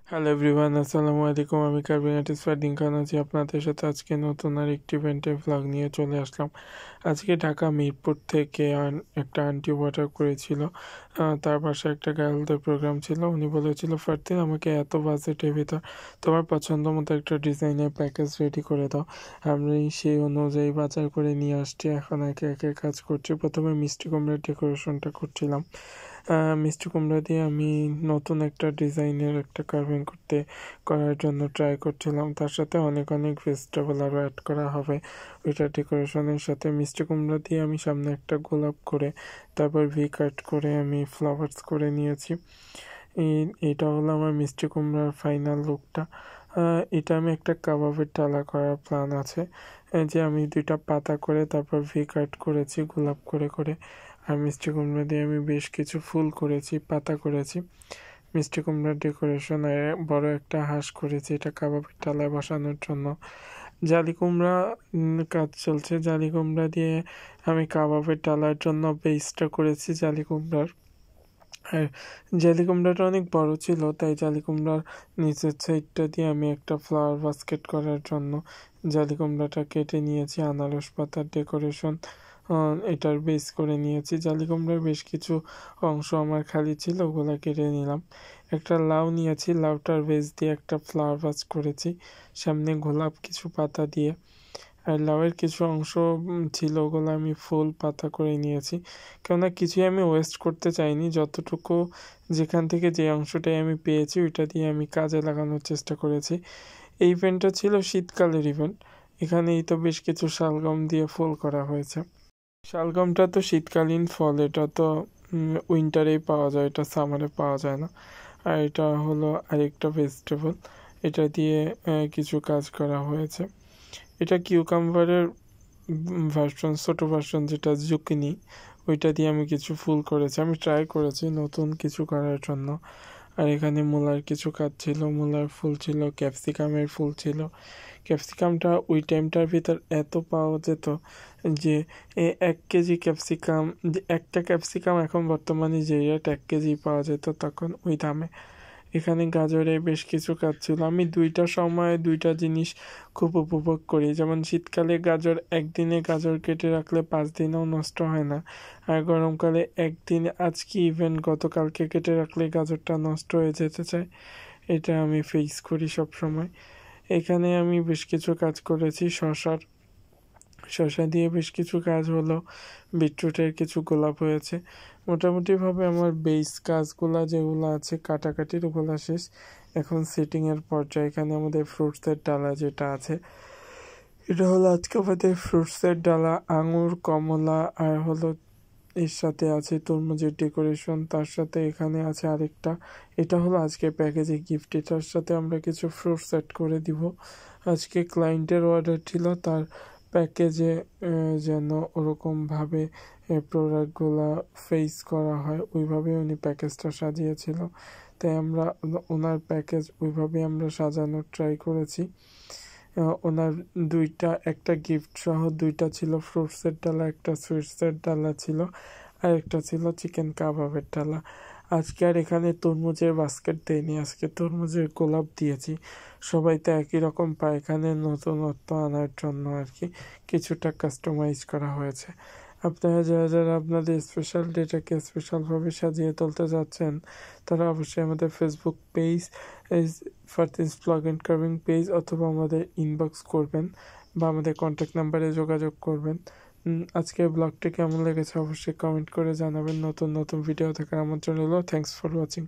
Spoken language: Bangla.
হ্যালো এভরিওয়ান, আসসালামু আলাইকুম। আমি কার্বিং আর্টিস্ট ফারদিন খান আছি আপনাদের সাথে। আজকে নতুন আর একটি ইভেন্টের ভ্লগ নিয়ে চলে আসলাম। আজকে ঢাকা মিরপুর থেকে একটা আন্টি অর্ডার করেছিল। তার বাসায় একটা গার্লদের প্রোগ্রাম ছিল। উনি বলেছিল, ফারদিন আমাকে এত বাজেটের ভিতর তোমার পছন্দ মতো একটা ডিজাইনের প্যাকেজ রেডি করে দাও। আমি সেই অনুযায়ী বাজার করে নিয়ে আসছি। এখন একে একে কাজ করছি। প্রথমে মিষ্টি কুমড়ার ডেকোরেশনটা করছিলাম। মিষ্টি কুমড়া দিয়ে আমি নতুন একটা ডিজাইনের একটা কার্ভিং করার জন্য ট্রাই করছিলাম। তার সাথে অনেক অনেক ভেজিটেবল আরও অ্যাড করা হবে ওইটা ডেকোরেশনের সাথে। মিষ্টি কুমড়া দিয়ে আমি সামনে একটা গোলাপ করে, তারপর ভি কাট করে আমি ফ্লাওয়ার্স করে নিয়েছি। এটা হলো আমার মিষ্টি কুমড়ার ফাইনাল লুকটা। এটা আমি একটা কাবাবের ডালা করার প্ল্যান আছে, যে আমি 2টা পাতা করে তারপর ভি কাট করেছি গোলাপ করে করে। আর মিষ্টি কুমড়া দিয়ে আমি বেশ কিছু ফুল করেছি, পাতা করেছি। মিষ্টি কুমড়ার ডেকোরেশন আর বড় একটা হাঁস করেছি, এটা কাবাবের ডালায় বসানোর জন্য। জালি কুমড়া কাজ চলছে। জালি কুমড়া দিয়ে আমি কাবাবের ডালার জন্য বেসটা করেছি জালি কুমড়ার। আর জালি কুমড়াটা অনেক বড় ছিল, তাই জালি কুমড়ার নিচের সাইডটা দিয়ে আমি একটা ফ্লাওয়ার বাস্কেট করার জন্য জালি কুমড়াটা কেটে নিয়েছি। আনারস পাতার ডেকোরেশন এটার বেস করে নিয়েছি। জালি কুমড়ার বেশ কিছু অংশ আমার খালি ছিল, ওগুলা কেটে নিলাম। একটা লাউ নিয়েছি, লাউটার বেস দিয়ে একটা ফ্লাওয়ার ভাস করেছি, সামনে গোলাপ কিছু পাতা দিয়ে। আর লাউয়ের কিছু অংশ ছিল, ওগুলো আমি ফুল পাতা করে নিয়েছি, কেননা কিছুই আমি ওয়েস্ট করতে চাইনি। যতটুকু যেখান থেকে যে অংশটাই আমি পেয়েছি ওইটা দিয়ে আমি কাজে লাগানোর চেষ্টা করেছি। এই ইভেন্টটা ছিল শীতকালের ইভেন্ট। এখানেই তো বেশ কিছু শালগম দিয়ে ফুল করা হয়েছে। শালগমটা তো শীতকালীন ফল, এটা তো উইন্টারেই পাওয়া যায়, এটা সামারে পাওয়া যায় না। আর এটা হলো আরেকটা ভেজিটেবল, এটা দিয়ে কিছু কাজ করা হয়েছে। এটা কিউকাম্বারের ভার্সন, ছোটো ভার্সন যেটা জুকিনি, ওইটা দিয়ে আমি কিছু ফুল করেছি। আমি ট্রাই করেছি নতুন কিছু করার জন্য। আর এখানে মূলার কিছু কাজ ছিল, মূলার ফুল ছিল, ক্যাপসিকামের ফুল ছিল। ক্যাপসিকামটা ওই টাইমটার ভিতর এত পাওয়া যেত যে 1 কেজি ক্যাপসিকাম, একটা ক্যাপসিকাম এখন বর্তমানে যে রেট 1 কেজি পাওয়া যেত তখন ওই দামে। এখানে গাজরে বেশ কিছু কাজ ছিল। আমি 2টা সময় 2টা জিনিস খুব উপভোগ করি। যেমন শীতকালে গাজর একদিনে গাজর কেটে রাখলে 5 দিনেও নষ্ট হয় না। আর গরমকালে একদিন, আজকে ইভেন গতকালকে কেটে রাখলে গাজরটা নষ্ট হয়ে যেতে চায়। এটা আমি ফেস করি সব সময়। এখানে আমি বেশ কিছু কাজ করেছি। শসা দিয়ে বেশ কিছু কাজ হলো, বিটরুটের কিছু গোলাপ হয়েছে। মোটামুটিভাবে আমার বেস কাজগুলা যেগুলো আছে কাটাকাটির, ওগুলো শেষ। এখন সেটিংয়ের পর্যায়ে এখানে আমাদের ফ্রুটসের ডালা যেটা আছে, এটা হলো আজকে আমাদের ফ্রুটসের ডালা। আঙুর, কমলা আর হলো এর সাথে আছে তরমুজের ডেকোরেশন। তার সাথে এখানে আছে আরেকটা, এটা হলো আজকে প্যাকেজে গিফট। এটার সাথে আমরা কিছু ফ্রুট সেট করে দিব। আজকে ক্লায়েন্টের অর্ডার ছিল তার প্যাকেজে যেন ওরকমভাবে প্রোডাক্টগুলো ফেস করা হয়, ওইভাবে উনি প্যাকেজটা সাজিয়েছিল। তাই আমরা ওনার প্যাকেজ ওইভাবে আমরা সাজানোর ট্রাই করেছি। ওনার একটা গিফট সহ 2টা ছিল ফ্রুটসের ডালা, একটা সুইটসের ডালা ছিল, আর একটা ছিল চিকেন কাবাবের ডালা। আজকে আর এখানে তরমুজের বাস্কেট দেয়নি, আজকে তরমুজের গোলাপ দিয়েছি। সবাই তো একই রকম পায়, এখানে নতুনত্ব আনার জন্য আর কি কিছুটা কাস্টমাইজ করা হয়েছে। আপনারা যারা যারা আপনাদের স্পেশাল ডেটাকে স্পেশালভাবে সাজিয়ে তুলতে যাচ্ছেন, তারা অবশ্যই আমাদের Facebook page Fardin's blog and carving page অথবা আমাদের ইনবক্স করবেন বা আমাদের কন্ট্যাক্ট নাম্বারে যোগাযোগ করবেন। আজকের ব্লগটি কেমন লেগেছে অবশ্যই কমেন্ট করে জানাবেন। নতুন নতুন ভিডিও দেখার আমন্ত্রণ রইল। Thanks for watching.